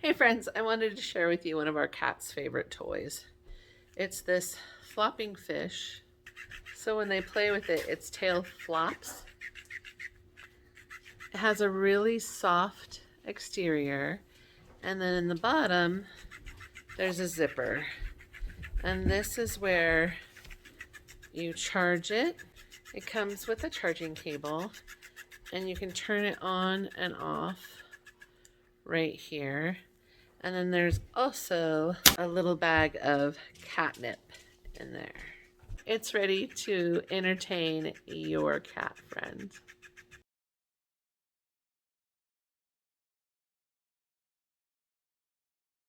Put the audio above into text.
Hey friends, I wanted to share with you one of our cat's favorite toys. It's this flopping fish. So when they play with it, its tail flops. It has a really soft exterior, and then in the bottom there's a zipper. And this is where you charge it. It comes with a charging cable, and you can turn it on and off right here. And then there's also a little bag of catnip in there. It's ready to entertain your cat friend.